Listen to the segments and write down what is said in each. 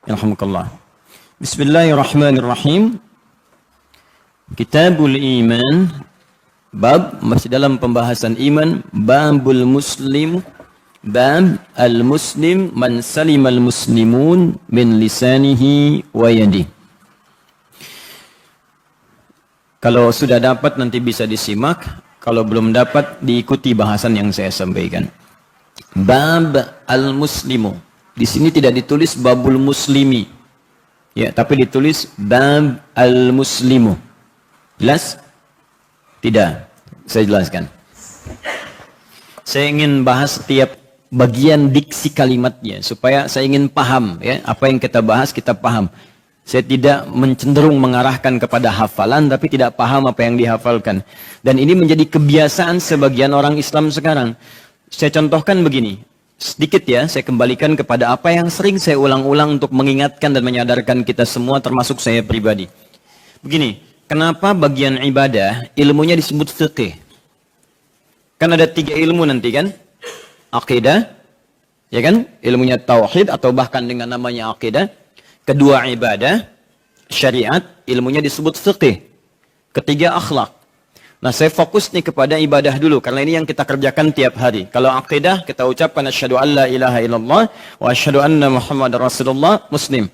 Alhamdulillah. Bismillahirrahmanirrahim. Kitabul Iman, bab masih dalam pembahasan iman, babul muslim, bab al-muslim man salimal muslimun min lisanihi wa yadihi. Kalau sudah dapat nanti bisa disimak, kalau belum dapat diikuti bahasan yang saya sampaikan. Bab al-muslimu. Di sini tidak ditulis babul muslimi. Ya, tapi ditulis bab al-muslimu. Jelas? Tidak. Saya jelaskan. Saya ingin bahas setiap bagian diksi kalimatnya supaya saya ingin paham ya, apa yang kita bahas kita paham. Saya tidak mencenderung mengarahkan kepada hafalan tapi tidak paham apa yang dihafalkan. Dan ini menjadi kebiasaan sebagian orang Islam sekarang. Saya contohkan begini. Sedikit ya, saya kembalikan kepada apa yang sering saya ulang-ulang untuk mengingatkan dan menyadarkan kita semua termasuk saya pribadi. Begini, kenapa bagian ibadah ilmunya disebut fiqih? Kan ada 3 ilmu nanti kan? Akidah, ya kan? Ilmunya tauhid atau bahkan dengan namanya akidah. Kedua ibadah, syariat, ilmunya disebut fiqih. Ketiga akhlak. Nah, saya fokus nih kepada ibadah dulu karena ini yang kita kerjakan tiap hari. Kalau akidah kita ucapkan asyhadu an la ilaha illallah wa asyhadu anna muhammadar rasulullah, muslim.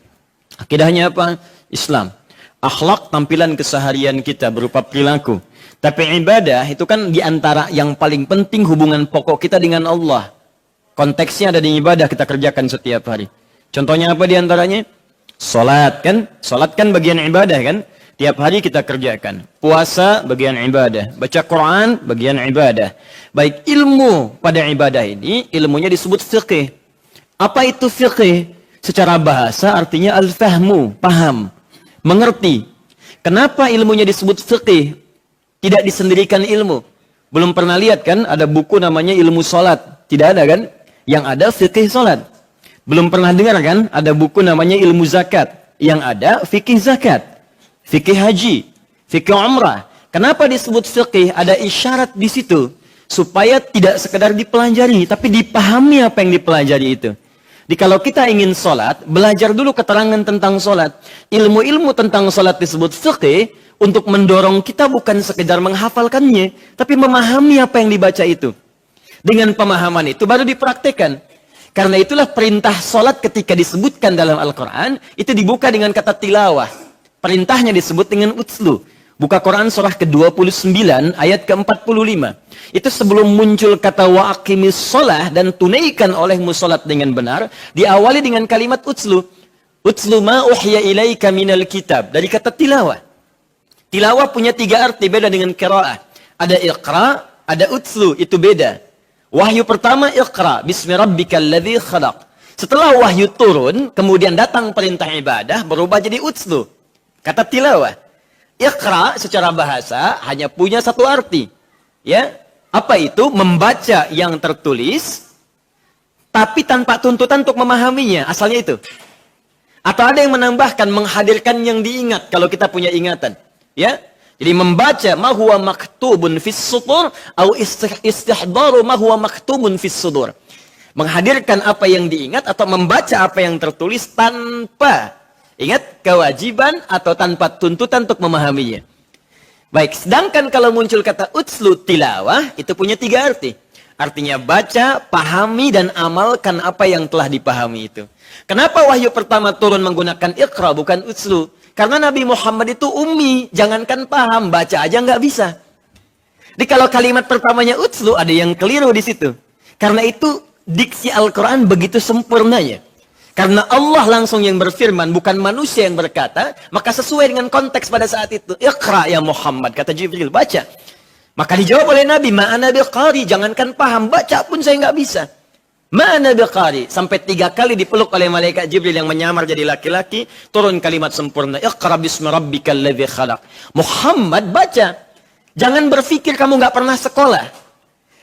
Akidahnya apa? Islam. Akhlak tampilan keseharian kita berupa perilaku. Tapi ibadah itu kan diantara yang paling penting hubungan pokok kita dengan Allah. Konteksnya ada di ibadah kita kerjakan setiap hari. Contohnya apa diantaranya? Salat kan? Salat kan bagian ibadah kan? Tiap hari kita kerjakan. Puasa bagian ibadah. Baca Quran bagian ibadah. Baik ilmu pada ibadah ini, ilmunya disebut fiqih. Apa itu fiqih? Secara bahasa artinya al-fahmu, paham, mengerti. Kenapa ilmunya disebut fiqih? Tidak disendirikan ilmu. Belum pernah lihat kan ada buku namanya ilmu salat? Tidak ada kan? Yang ada fiqih salat. Belum pernah dengar kan ada buku namanya ilmu zakat? Yang ada fikih zakat. Fikih haji, fikih umrah. Kenapa disebut fikih? Ada isyarat di situ supaya tidak sekedar dipelajari, tapi dipahami apa yang dipelajari itu. Jadi kalau kita ingin sholat, belajar dulu keterangan tentang sholat. Ilmu-ilmu tentang sholat disebut fikih untuk mendorong kita bukan sekedar menghafalkannya, tapi memahami apa yang dibaca itu. Dengan pemahaman itu baru dipraktekkan. Karena itulah perintah sholat ketika disebutkan dalam Al-Quran itu dibuka dengan kata tilawah. Perintahnya disebut dengan utslu. Buka Quran surah ke-29 ayat ke-45. Itu sebelum muncul kata wa aqimis sholah dan tunaikan olehmu sholat dengan benar. Diawali dengan kalimat utslu. Utslu ma uhya ilaika minal kitab. Dari kata tilawah. Tilawah punya 3 arti beda dengan qiraah. Ada iqra, ada utslu. Itu beda. Wahyu pertama iqra. Bismi rabbikal ladzi khalaq. Setelah wahyu turun, kemudian datang perintah ibadah, berubah jadi utslu. Kata tilawah. Iqra secara bahasa hanya punya 1 arti. Ya, apa itu? Membaca yang tertulis tapi tanpa tuntutan untuk memahaminya. Asalnya itu. Atau ada yang menambahkan menghadirkan yang diingat kalau kita punya ingatan. Ya. Jadi membaca ma huwa maktubun fis sudur atau istihdaru ma huwa maktubun fis sudur. Menghadirkan apa yang diingat atau membaca apa yang tertulis tanpa ingat kewajiban atau tanpa tuntutan untuk memahaminya. Baik, sedangkan kalau muncul kata utslu tilawah, itu punya 3 arti. Artinya baca, pahami, dan amalkan apa yang telah dipahami itu. Kenapa wahyu pertama turun menggunakan iqra bukan utslu? Karena Nabi Muhammad itu ummi, jangankan paham, baca aja nggak bisa. Jadi kalau kalimat pertamanya utslu, ada yang keliru di situ. Karena itu diksi Al-Quran begitu sempurnanya. Karena Allah langsung yang berfirman, bukan manusia yang berkata, maka sesuai dengan konteks pada saat itu. Iqra ya Muhammad, kata Jibril, baca. Maka dijawab oleh Nabi, ma'ana biqari, jangankan paham, baca pun saya nggak bisa. Ma'ana biqari, sampai 3 kali dipeluk oleh malaikat Jibril yang menyamar jadi laki-laki, turun kalimat sempurna. Iqra bismi rabbikal ladzi khalaq. Muhammad, baca. Jangan berpikir kamu nggak pernah sekolah.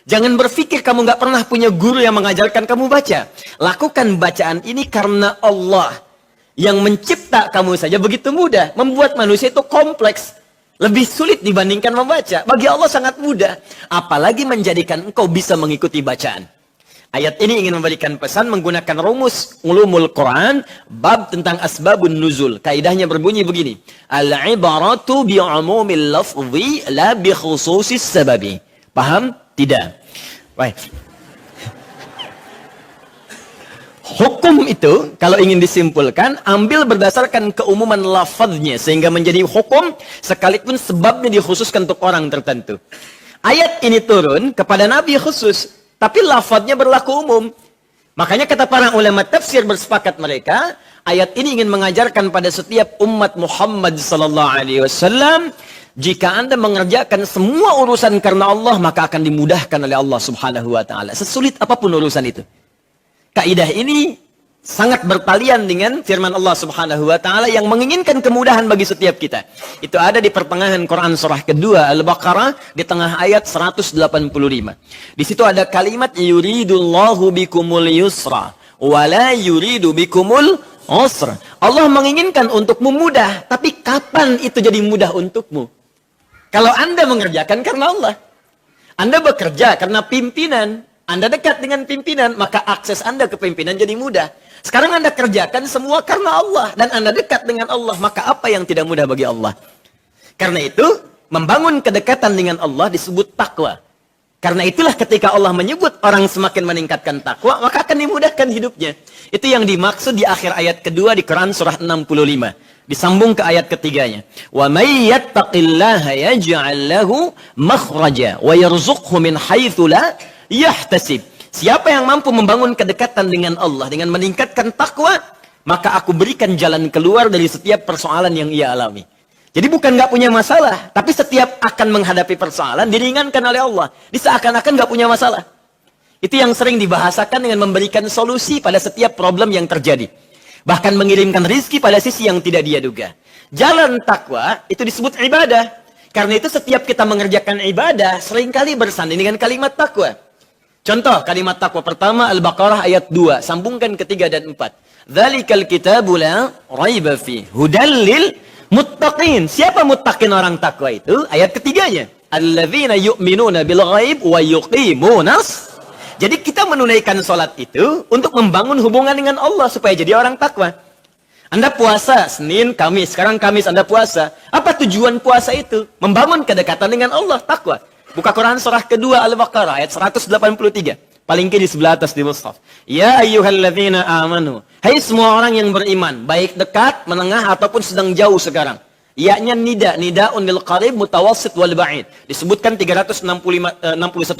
Jangan berpikir kamu nggak pernah punya guru yang mengajarkan kamu baca. Lakukan bacaan ini karena Allah yang mencipta kamu saja begitu mudah. Membuat manusia itu kompleks. Lebih sulit dibandingkan membaca. Bagi Allah sangat mudah. Apalagi menjadikan engkau bisa mengikuti bacaan. Ayat ini ingin memberikan pesan menggunakan rumus ulumul Quran, bab tentang asbabun nuzul. Kaidahnya berbunyi begini. Al-ibaratu bi'umumil lafzi la bi khususis sababi. Paham? Tidak. Baik. Hukum itu, kalau ingin disimpulkan, ambil berdasarkan keumuman lafadznya, sehingga menjadi hukum, sekalipun sebabnya dikhususkan untuk orang tertentu. Ayat ini turun kepada Nabi khusus, tapi lafadznya berlaku umum. Makanya kata para ulama tafsir bersepakat mereka, ayat ini ingin mengajarkan pada setiap umat Muhammad sallallahu alaihi wasallam, jika Anda mengerjakan semua urusan karena Allah, maka akan dimudahkan oleh Allah Subhanahu wa taala. Sesulit apapun urusan itu. Kaidah ini sangat bertalian dengan firman Allah Subhanahu wa taala yang menginginkan kemudahan bagi setiap kita. Itu ada di pertengahan Quran surah kedua Al-Baqarah di tengah ayat 185. Di situ ada kalimat yuridullahu bikumul yusra wa la yuridu bikumul usra. Allah menginginkan untukmu mudah, tapi kapan itu jadi mudah untukmu? Kalau Anda mengerjakan karena Allah, Anda bekerja karena pimpinan, Anda dekat dengan pimpinan, maka akses Anda ke pimpinan jadi mudah. Sekarang Anda kerjakan semua karena Allah, dan Anda dekat dengan Allah, maka apa yang tidak mudah bagi Allah? Karena itu, membangun kedekatan dengan Allah disebut takwa. Karena itulah ketika Allah menyebut orang semakin meningkatkan takwa, maka akan dimudahkan hidupnya. Itu yang dimaksud di akhir ayat kedua di Quran surah 65. Disambung ke ayat ketiganya. Wa may yattaqillaha yaj'al lahu makhraja wa yarzuqhu min haitsu la yahtasib. Siapa yang mampu membangun kedekatan dengan Allah dengan meningkatkan takwa, maka aku berikan jalan keluar dari setiap persoalan yang ia alami. Jadi bukan nggak punya masalah, tapi setiap akan menghadapi persoalan diringankan oleh Allah. Diseakan-akan nggak punya masalah. Itu yang sering dibahasakan dengan memberikan solusi pada setiap problem yang terjadi. Bahkan mengirimkan rizki pada sisi yang tidak dia duga. Jalan takwa itu disebut ibadah. Karena itu setiap kita mengerjakan ibadah, seringkali bersanding dengan kalimat takwa. Contoh kalimat takwa pertama Al-Baqarah ayat 2, sambungkan ke 3 dan 4. Dzalikal kitabu la raiba fi hudal lil muttaqin. Siapa muttaqin orang takwa itu? Ayat ketiganya. Alladzina yu'minuna bil ghaib wa yuqimunas. Jadi kita menunaikan sholat itu untuk membangun hubungan dengan Allah supaya jadi orang takwa. Anda puasa Senin, Kamis, sekarang Kamis Anda puasa. Apa tujuan puasa itu? Membangun kedekatan dengan Allah, takwa. Buka Quran surah kedua Al-Baqarah ayat 183. Paling kiri sebelah atas di mushaf. Ya ayyuhalladzina amanu. Hai semua orang yang beriman, baik dekat, menengah ataupun sedang jauh sekarang. Ya-nya nida, nida'un lil qarib mutawassit wal ba'id. Disebutkan 361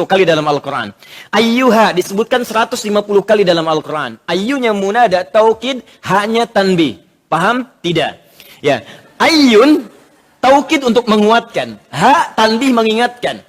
kali dalam Al-Quran. Ayyuha disebutkan 150 kali dalam Al-Quran. Ayyunya munada taukid, hanya tanbih. Paham? Tidak. Ya. Ayyun taukid untuk menguatkan. Ha tanbih mengingatkan.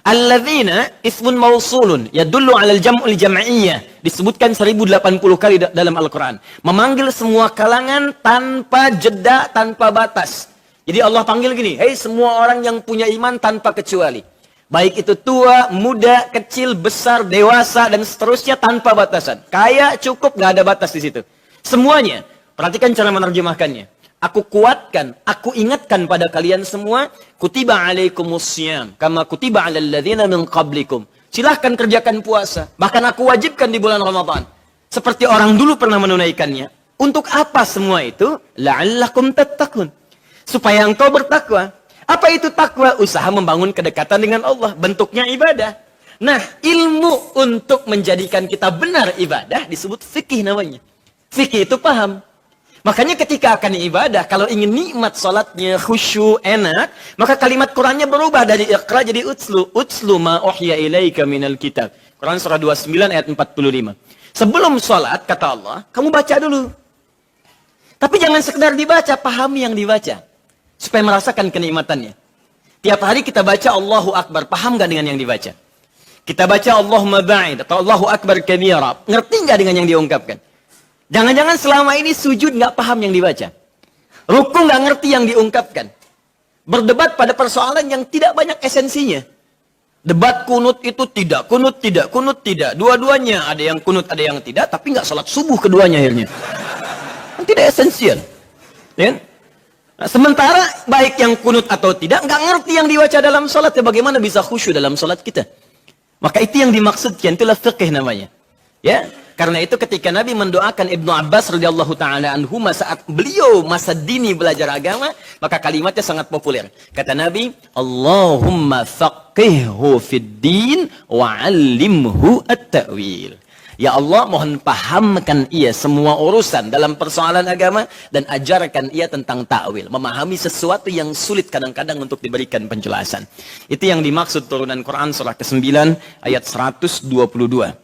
Alladzina ismun mausulun yadullu 'alal jam'ul jam'iyyah. Disebutkan 1080 kali dalam Al-Quran. Memanggil semua kalangan tanpa jeda, tanpa batas. Jadi Allah panggil gini, hei semua orang yang punya iman tanpa kecuali. Baik itu tua, muda, kecil, besar, dewasa, dan seterusnya tanpa batasan. Kaya, cukup, gak ada batas di situ. Semuanya. Perhatikan cara menerjemahkannya. Aku kuatkan, aku ingatkan pada kalian semua, kutiba alaikumussyam, kama kutiba alal ladzina min qablikum. Silahkan kerjakan puasa. Bahkan aku wajibkan di bulan Ramadan. Seperti orang dulu pernah menunaikannya. Untuk apa semua itu? La'allakum tattaqun. Supaya engkau bertakwa. Apa itu takwa? Usaha membangun kedekatan dengan Allah. Bentuknya ibadah. Nah, ilmu untuk menjadikan kita benar ibadah disebut fikih namanya. Fikih itu paham. Makanya ketika akan ibadah, kalau ingin nikmat salatnya, khusyuk, enak, maka kalimat Qurannya berubah dari iqra jadi utslu. Utslu ma uhya ilaika minal kitab. Quran surah 29 ayat 45. Sebelum salat, kata Allah, kamu baca dulu. Tapi jangan sekedar dibaca, pahami yang dibaca. Supaya merasakan kenikmatannya. Tiap hari kita baca Allahu Akbar. Paham gak dengan yang dibaca? Kita baca Allahumma ba'id atau Allahu Akbar kabira. Ngerti gak dengan yang diungkapkan? Jangan-jangan selama ini sujud gak paham yang dibaca. Ruku gak ngerti yang diungkapkan. Berdebat pada persoalan yang tidak banyak esensinya. Debat kunut itu tidak, kunut tidak, kunut tidak. Dua-duanya ada yang kunut, ada yang tidak. Tapi gak salat subuh keduanya akhirnya. Tidak esensial. Ya? Nah, sementara baik yang kunut atau tidak, nggak ngerti yang dibaca dalam salat, ya bagaimana bisa khusyuk dalam salat kita? Maka itu yang dimaksudkan, itulah fiqh namanya. Ya, karena itu ketika Nabi mendoakan Ibnu Abbas radhiyallahu taala anhuma saat beliau masa dini belajar agama, maka kalimatnya sangat populer. Kata Nabi, Allahumma faqihhu fid din wa 'allimhu at-ta'wil. Ya Allah, mohon pahamkan ia semua urusan dalam persoalan agama dan ajarkan ia tentang ta'wil, memahami sesuatu yang sulit kadang-kadang untuk diberikan penjelasan. Itu yang dimaksud turunan Quran surah ke-9 ayat 122.